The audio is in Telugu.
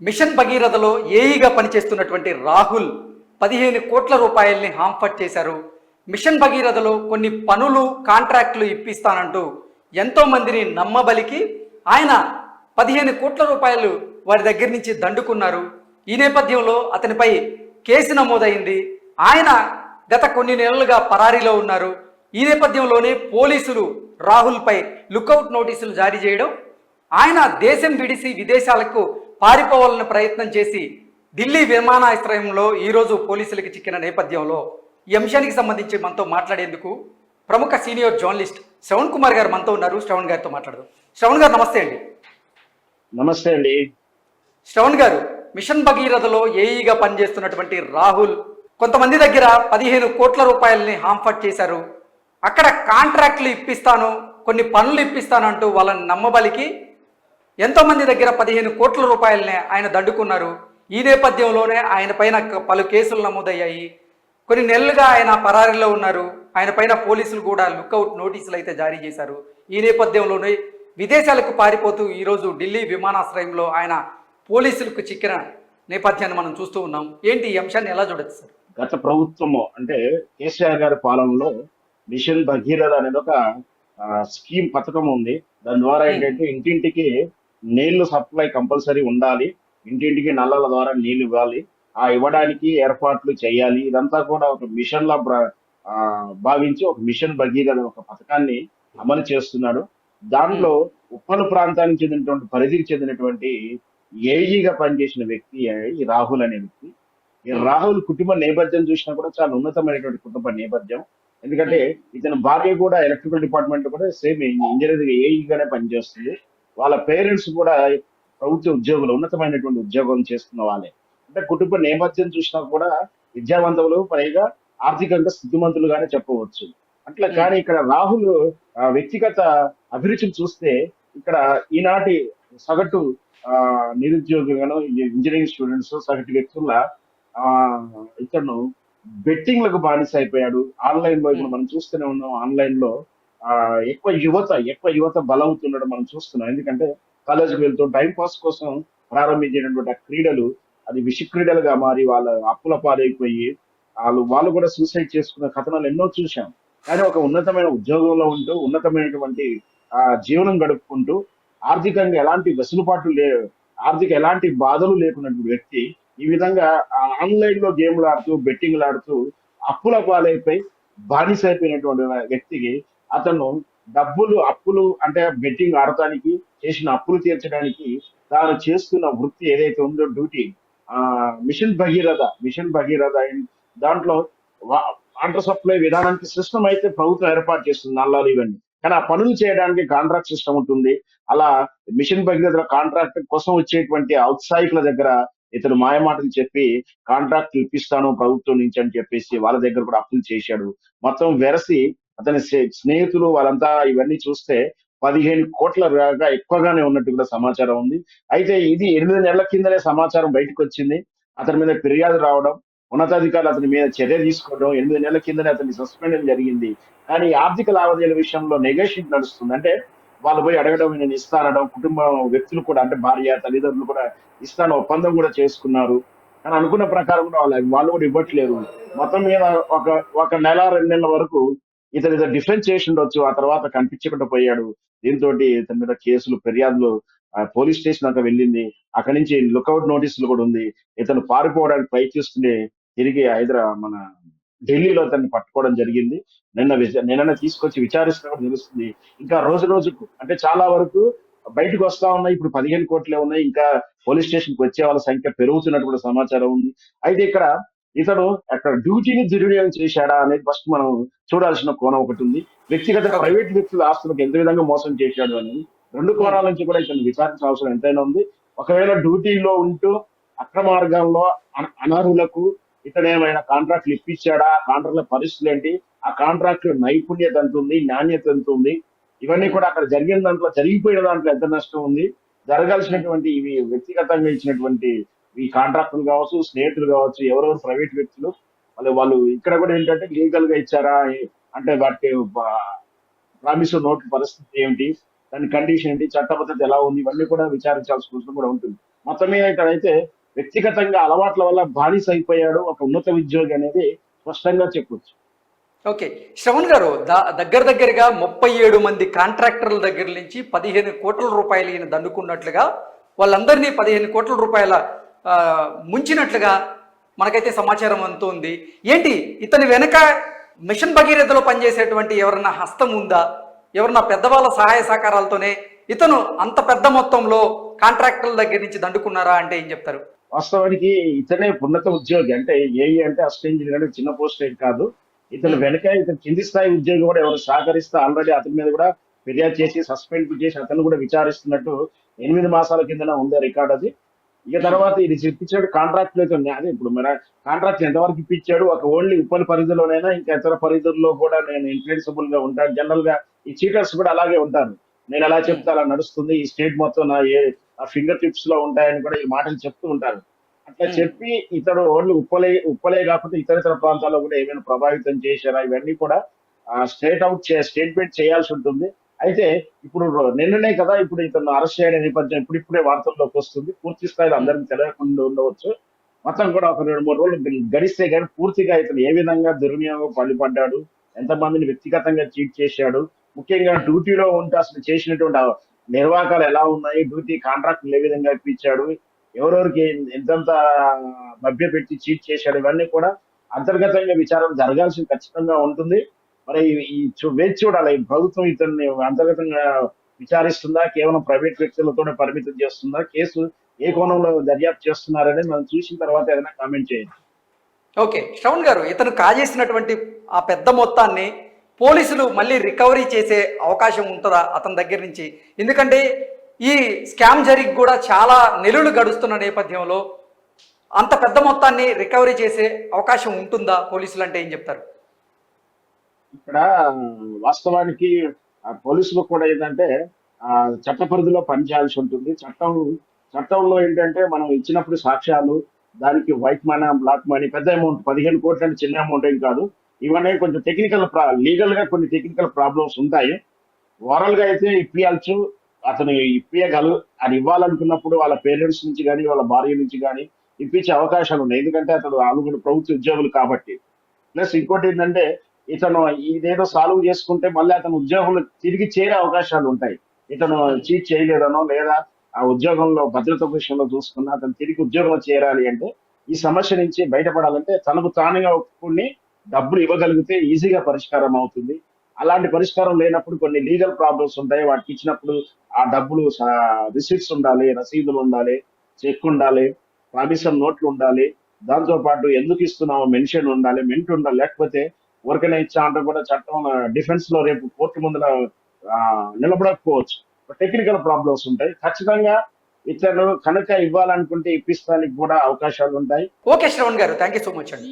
మిషన్ భగీరథలో ఏఈగా పనిచేస్తున్నటువంటి రాహుల్ 15 కోట్ల రూపాయల్ని హాంఫర్ట్ చేశారు. మిషన్ భగీరథలో కొన్ని పనులు కాంట్రాక్టులు ఇప్పిస్తానంటూ ఎంతో మందిని నమ్మబలికి ఆయన 15 కోట్ల రూపాయలు వారి దగ్గర నుంచి దండుకున్నారు. ఈ నేపథ్యంలో అతనిపై కేసు నమోదైంది. ఆయన గత కొన్ని నెలలుగా పరారీలో ఉన్నారు. ఈ నేపథ్యంలోనే పోలీసులు రాహుల్పై లుకౌట్ నోటీసులు జారీ చేయడం, ఆయన దేశం విడిసి విదేశాలకు పారిపోవాలని ప్రయత్నం చేసి ఢిల్లీ విమానాశ్రయంలో ఈరోజు పోలీసులకు చిక్కిన నేపథ్యంలో ఈ అంశానికి సంబంధించి మనతో మాట్లాడేందుకు ప్రముఖ సీనియర్ జర్నలిస్ట్ శ్రవణ్ కుమార్ గారు మనతో ఉన్నారు. శ్రవణ్ గారితో మాట్లాడదాం. శ్రవణ్ గారు నమస్తే అండి. నమస్తే అండి. శ్రవణ్ గారు, మిషన్ భగీరథలో ఏఈగా పనిచేస్తున్నటువంటి రాహుల్ కొంతమంది దగ్గర 15 కోట్ల రూపాయలని హాంఫర్ట్ చేశారు. అక్కడ కాంట్రాక్ట్లు ఇప్పిస్తాను, కొన్ని పనులు ఇప్పిస్తాను అంటూ వాళ్ళని నమ్మబలికి ఎంతోమంది దగ్గర 15 కోట్ల రూపాయలని ఆయన దండుకున్నారు. ఈ నేపథ్యంలోనే ఆయన పైన పలు కేసులు నమోదయ్యాయి. కొన్ని నెలలుగా ఆయన పరారీలో ఉన్నారు. ఆయన పైన పోలీసులు కూడా లుకౌట్ నోటీసులు అయితే జారీ చేశారు. ఈ నేపథ్యంలోనే విదేశాలకు పారిపోతూ ఈరోజు ఢిల్లీ విమానాశ్రయంలో ఆయన పోలీసులకు చిక్కిన నేపథ్యాన్ని మనం చూస్తూ ఉన్నాం. ఏంటి ఈ అంశాన్ని ఎలా చూడొచ్చు సార్? గత ప్రభుత్వము అంటే కేసీఆర్ గారి పాలనలో మిషన్ భగీరథ అనేది ఒక స్కీమ్ పథకం ఉంది. దాని ద్వారా ఏంటంటే ఇంటింటికి నీళ్లు సప్లై కంపల్సరీ ఉండాలి, ఇంటింటికి నల్లల ద్వారా నీళ్లు ఇవ్వాలి, ఆ ఇవ్వడానికి ఏర్పాట్లు చేయాలి. ఇదంతా కూడా ఒక మిషన్ లా భావించి ఒక మిషన్ భగీరథ ఒక పథకాన్ని అమలు చేస్తున్నాడు. దాంట్లో ఉప్పల్ ప్రాంతానికి చెందినటువంటి పరిధికి చెందినటువంటి ఏఈగా పనిచేసిన వ్యక్తి ఈ రాహుల్ అనే వ్యక్తి. ఈ రాహుల్ కుటుంబ నేపథ్యం చూసినా కూడా చాలా ఉన్నతమైనటువంటి కుటుంబ నేపథ్యం. ఎందుకంటే ఇతని భార్య కూడా ఎలక్ట్రికల్ డిపార్ట్మెంట్ కూడా సేమ్ ఇంజనీర్ ఏఈగానే పనిచేస్తుంది. వాళ్ళ పేరెంట్స్ కూడా ప్రభుత్వ ఉద్యోగులు, ఉన్నతమైనటువంటి ఉద్యోగం చేస్తున్న వాళ్ళే. అంటే కుటుంబ నేపథ్యం చూసినా కూడా విద్యావంతులు, పైగా ఆర్థికంగా స్థితిమంతులుగానే చెప్పవచ్చు. అట్లా కానీ ఇక్కడ రాహుల్ వ్యక్తిగత అభిరుచిని చూస్తే ఇక్కడ ఈనాటి సగటు నిరుద్యోగులను, ఇంజనీరింగ్ స్టూడెంట్స్, సగటు వ్యక్తుల ఇతను బెట్టింగ్లకు బానిస అయిపోయాడు. ఆన్లైన్ లో ఇప్పుడు మనం చూస్తూనే ఉన్నాం. ఆన్లైన్ లో ఎక్కువ యువత బలవుతుండడం మనం చూస్తున్నాం. ఎందుకంటే కాలేజీకి వెళ్తూ టైం పాస్ కోసం ప్రారంభించినటువంటి ఆ క్రీడలు అది విష క్రీడలుగా మారి వాళ్ళ అప్పుల పాలైపోయి వాళ్ళు కూడా సూసైడ్ చేసుకున్న కథనాలు ఎన్నో చూశాం. కానీ ఒక ఉన్నతమైన ఉద్యోగంలో ఉంటూ ఉన్నతమైనటువంటి జీవనం గడుపుకుంటూ ఆర్థికంగా ఎలాంటి వెసులుబాటు ఎలాంటి బాధలు లేకున్నటువంటి వ్యక్తి ఈ విధంగా ఆన్లైన్ లో గేమ్లు ఆడుతూ, బెట్టింగ్లు ఆడుతూ అప్పుల పాలైపోయి బానిస అయిపోయినటువంటి వ్యక్తికి అతను అప్పులు అంటే బెట్టింగ్ ఆడటానికి, చేసిన అప్పులు తీర్చడానికి తాను చేస్తున్న వృత్తి ఏదైతే ఉందో డ్యూటీ మిషన్ భగీరథ దాంట్లో వాటర్ సప్లై విధానానికి సిస్టమ్ అయితే ప్రభుత్వం ఏర్పాటు చేస్తుంది, నల్లాలు ఇవన్నీ. కానీ ఆ పనులు చేయడానికి కాంట్రాక్ట్ సిస్టమ్ ఉంటుంది. అలా మిషన్ భగీరథ కాంట్రాక్ట్ కోసం వచ్చేటువంటి ఔత్సాహికుల దగ్గర ఇతను మాయమాటలు చెప్పి కాంట్రాక్ట్ ఇప్పిస్తాను ప్రభుత్వం నుంచి అని చెప్పేసి వాళ్ళ దగ్గర కూడా అప్పులు చేశాడు. మొత్తం వెరసి అతని స్నేహితులు వాళ్ళంతా ఇవన్నీ చూస్తే 15 కోట్ల ఎక్కువగానే ఉన్నట్టు కూడా సమాచారం ఉంది. అయితే ఇది 8 నెలల కిందనే సమాచారం బయటకు వచ్చింది. అతని మీద ఫిర్యాదు రావడం, ఉన్నతాధికారులు అతని మీద చర్య తీసుకోవడం, 8 నెలల కిందనే అతన్ని సస్పెండ్ జరిగింది. కానీ ఆర్థిక లావాదేవీల విషయంలో నెగోషియేట్ నడుస్తుంది. అంటే వాళ్ళు పోయి అడగడం, నేను ఇస్తానడం, కుటుంబ వ్యక్తులు కూడా అంటే భార్య, తల్లిదండ్రులు కూడా ఇస్తాను ఒప్పందం కూడా చేసుకున్నారు. కానీ అనుకున్న ప్రకారం కూడా వాళ్ళు కూడా ఇవ్వట్లేరు. మొత్తం మీద ఒక ఒక నెల 2 నెలల వరకు ఇతను డిఫెన్స్ చేసి ఉండొచ్చు. ఆ తర్వాత కనిపించకుండా పోయాడు. దీంతో ఇతని మీద కేసులు, ఫిర్యాదులు పోలీస్ స్టేషన్ దాకా వెళ్ళింది. అక్కడి నుంచి లుకౌట్ నోటీసులు కూడా ఉంది. ఇతను పారిపోవడానికి ప్రయత్నిస్తుంటే తిరిగి మన ఢిల్లీలో అతన్ని పట్టుకోవడం జరిగింది. నిన్న తీసుకొచ్చి విచారిస్తున్నప్పుడు తెలుస్తుంది. ఇంకా రోజు రోజుకు అంటే చాలా వరకు బయటకు వస్తా ఉన్నాయి. ఇప్పుడు 15 కోట్లే ఉన్నాయి. ఇంకా పోలీస్ స్టేషన్ కి వచ్చే వాళ్ళ సంఖ్య పెరుగుతున్నట్టు కూడా సమాచారం ఉంది. అయితే ఇతడు అక్కడ డ్యూటీని దుర్వినియోగం చేశాడా అనేది ఫస్ట్ మనం చూడాల్సిన కోణం ఒకటి ఉంది. వ్యక్తిగత ప్రైవేట్ వ్యక్తుల ఆస్తులకు ఎంత విధంగా మోసం చేశాడు అనేది 2 కోణాల నుంచి కూడా ఇతను విచారించిన అవసరం ఎంతైనా ఉంది. ఒకవేళ డ్యూటీలో ఉంటూ అక్రమార్గంలో అనర్హులకు ఇతను ఏమైనా కాంట్రాక్ట్లు ఇప్పించాడా, కాంట్రాక్ట్ల పరిస్థితులు ఏంటి, ఆ కాంట్రాక్ట్ నైపుణ్యత ఎంత ఉంది, నాణ్యత ఎంత ఉంది, ఇవన్నీ కూడా అక్కడ జరిగిపోయిన దాంట్లో ఎంత నష్టం ఉంది, జరగాల్సినటువంటి ఇవి వ్యక్తిగతంగా ఇచ్చినటువంటి ఈ కాంట్రాక్టులు కావచ్చు, స్నేహితులు కావచ్చు, ఎవరెవరు ప్రైవేట్ వ్యక్తులు వాళ్ళు ఇక్కడ కూడా ఏంటంటే లీగల్ గా ఇచ్చారా అంటే వాటి ప్రామిస్ నోట్ పరిస్థితి ఏమిటి, దాని కండిషన్ ఏంటి, చట్టబద్ధత ఎలా ఉంది, ఇవన్నీ కూడా విచారించాల్సిన అవసరం కూడా ఉంటుంది. మొత్తం మీద ఇక్కడైతే వ్యక్తిగతంగా అలవాట్ల వల్ల బానిస అయిపోయాడు ఒక ఉన్నత ఉద్యోగి అనేది స్పష్టంగా చెప్పొచ్చు. ఓకే. శ్రవణ్ గారు దగ్గర దగ్గరగా 37 మంది కాంట్రాక్టర్ల దగ్గర నుంచి 15 కోట్ల రూపాయలు ఈయన దండుకున్నట్లుగా, వాళ్ళందరినీ 15 కోట్ల రూపాయల ముంచినట్లుగా మనకైతే సమాచారం అందుతోంది. ఏంటి ఇతని వెనక మిషన్ భగీరథలో పనిచేసేటువంటి ఎవరన్నా హస్తం ఉందా? ఎవరన్నా పెద్దవాళ్ళ సహాయ సహకారాలతోనే ఇతను అంత పెద్ద మొత్తంలో కాంట్రాక్టర్ల దగ్గర నుంచి దండుకున్నారా అంటే ఏం చెప్తారు? వాస్తవానికి ఇతనే ఉన్నత ఉద్యోగి, అంటే ఏఈ అంటే అసిస్టెంట్ ఇంజనీర్ అంటే చిన్న పోస్ట్ ఏం కాదు. ఇతను ఉమ్, వెనక ఇతను కింది స్థాయి ఉద్యోగి కూడా ఎవరు సహకరిస్తే ఆల్రెడీ అతని మీద కూడా ఫిర్యాదు చేసి సస్పెండ్ చేసి అతను కూడా విచారిస్తున్నట్టు 8 మాసాల కిందన ఉండే రికార్డ్ అది. ఇక ఉమ్, తర్వాత ఇది ఇప్పించాడు కాంట్రాక్ట్ అయితే అదే ఇప్పుడు మన కాంట్రాక్ట్ ఎంతవరకు ఇప్పించాడు, ఒక ఓన్లీ ఉప్పల్ పరిధిలోనైనా ఇంకా ఇతర పరిధుల్లో కూడా నేను ఇన్ఫ్లెన్సిబుల్ గా ఉంటాను. జనరల్ గా ఈ చీటర్స్ కూడా అలాగే ఉంటారు. నేను ఎలా ఉమ్, చెప్తే అలా నడుస్తుంది, ఈ స్టేట్ మొత్తం నా ఫింగర్ టిప్స్ లో ఉంటాయని కూడా ఈ మాటలు చెప్తూ ఉంటారు. అట్లా ఉమ్, చెప్పి ఇతడు ఓన్లీ ఉప్పలే కాకుండా ఇతర ప్రాంతాల్లో కూడా ఏమైనా ప్రభావితం చేశారా, ఇవన్నీ కూడా స్టేట్మెంట్ చేయాల్సి ఉంటుంది. అయితే ఇప్పుడు నిన్ననే కదా ఇప్పుడు ఇతను అరెస్ట్ చేయడం నేపథ్యం ఇప్పుడిప్పుడే వార్తల్లోకి వస్తుంది. పూర్తి స్థాయిలో ఉమ్, అందరికి తెలియకుండా ఉండవచ్చు. మొత్తం కూడా ఒక 2-3 రోజులు గడిస్తే కానీ పూర్తిగా ఇతను ఏ విధంగా దుర్వినియోగం పడిపడ్డాడు, ఎంతమందిని వ్యక్తిగతంగా చీట్ చేశాడు, ముఖ్యంగా ఉమ్. డ్యూటీలో ఉంటే అసలు చేసినటువంటి నిర్వాకాలు ఎలా ఉన్నాయి, డ్యూటీ కాంట్రాక్టులు ఏ విధంగా ఇప్పించాడు, ఎవరెవరికి ఎంతెంత మభ్యపెట్టి చీట్ చేశాడు, ఇవన్నీ కూడా అంతర్గతంగా విచారణ జరగాల్సి ఖచ్చితంగా ఉంటుంది. మరి వేచి చూడాలి ఈ ప్రభుత్వం ఇతన్ని అంతర్గతంగా విచారిస్తుందా, కేవలం ప్రైవేట్ వ్యక్తులతోనే పరిమితం చేస్తుందా, కేసు ఏ కోణంలో దర్యాప్తు చేస్తున్నారనేది మనం చూసిన తర్వాత ఏదైనా కామెంట్ చేయొచ్చు. ఓకే. శ్రవణ్ గారు, ఇతను కాజేసినటువంటి ఆ పెద్ద మొత్తాన్ని పోలీసులు మళ్ళీ రికవరీ చేసే అవకాశం ఉంటుందా అతని దగ్గర నుంచి? ఎందుకంటే ఈ స్కామ్ జరిగి కూడా చాలా నెలలు గడుస్తున్న నేపథ్యంలో అంత పెద్ద మొత్తాన్ని రికవరీ చేసే అవకాశం ఉంటుందా? పోలీసులు అంటే ఏం చెప్తారు? ఇక్కడ వాస్తవానికి పోలీసులు కూడా ఏంటంటే ఆ చట్ట పరిధిలో పనిచేయాల్సి ఉంటుంది. చట్టంలో ఏంటంటే మనం ఇచ్చినప్పుడు సాక్ష్యాలు, దానికి వైట్ మనీ బ్లాక్ మనీ పెద్ద అమౌంట్ 15 కోట్లు అంటే చిన్న అమౌంట్ ఏం కాదు. ఇవన్నీ కొంచెం లీగల్ గా కొన్ని టెక్నికల్ ప్రాబ్లమ్స్ ఉంటాయి. ఓవరాల్ గా అయితే ఇప్పియాల్చు, అతను ఇప్పియగలరు. అది ఇవ్వాలనుకున్నప్పుడు వాళ్ళ పేరెంట్స్ నుంచి కానీ వాళ్ళ భార్య నుంచి కానీ ఇప్పించే అవకాశాలు ఉన్నాయి. ఎందుకంటే వాళ్ళు కూడా ప్రభుత్వ ఉద్యోగులు కాబట్టి. ప్లస్ ఇంకోటి ఏంటంటే ఇతను ఇదేదో సాల్వ్ చేసుకుంటే మళ్ళీ అతను ఉద్యోగంలో తిరిగి చేరే అవకాశాలు ఉంటాయి. ఇతను చీట్ చేయలేదనో లేదా ఆ ఉద్యోగంలో భద్రత విషయంలో చూసుకున్నా అతను తిరిగి ఉద్యోగంలో చేరాలి అంటే ఈ సమస్య నుంచి బయటపడాలంటే తనకు తానుగా ఒప్పుకుని డబ్బులు ఇవ్వగలిగితే ఈజీగా పరిష్కారం అవుతుంది. అలాంటి పరిష్కారం లేనప్పుడు కొన్ని లీగల్ ప్రాబ్లమ్స్ ఉంటాయి. వాటికి ఇచ్చినప్పుడు ఆ డబ్బులు రిసిప్ట్స్ ఉండాలి, రసీదులు ఉండాలి, చెక్ ఉండాలి, ప్రామిసర్ నోట్లు ఉండాలి. దాంతో పాటు ఎందుకు ఇస్తున్నామో మెన్షన్ ఉండాలి, మెంట్ ఉండాలి. లేకపోతే ఊరికనే ఇచ్చా అంటే కూడా చట్టం డిఫెన్స్ లో రేపు కోర్టు ముందర నిలబడకపోవచ్చు. టెక్నికల్ ప్రాబ్లమ్స్ ఉంటాయి. ఖచ్చితంగా ఇతరులు కనుక ఇవ్వాలనుకుంటే ఇప్పిస్తానికి కూడా అవకాశాలు ఉంటాయి. ఓకే శ్రవణ్ గారు, థ్యాంక్ యూ సో మచ్ అండి.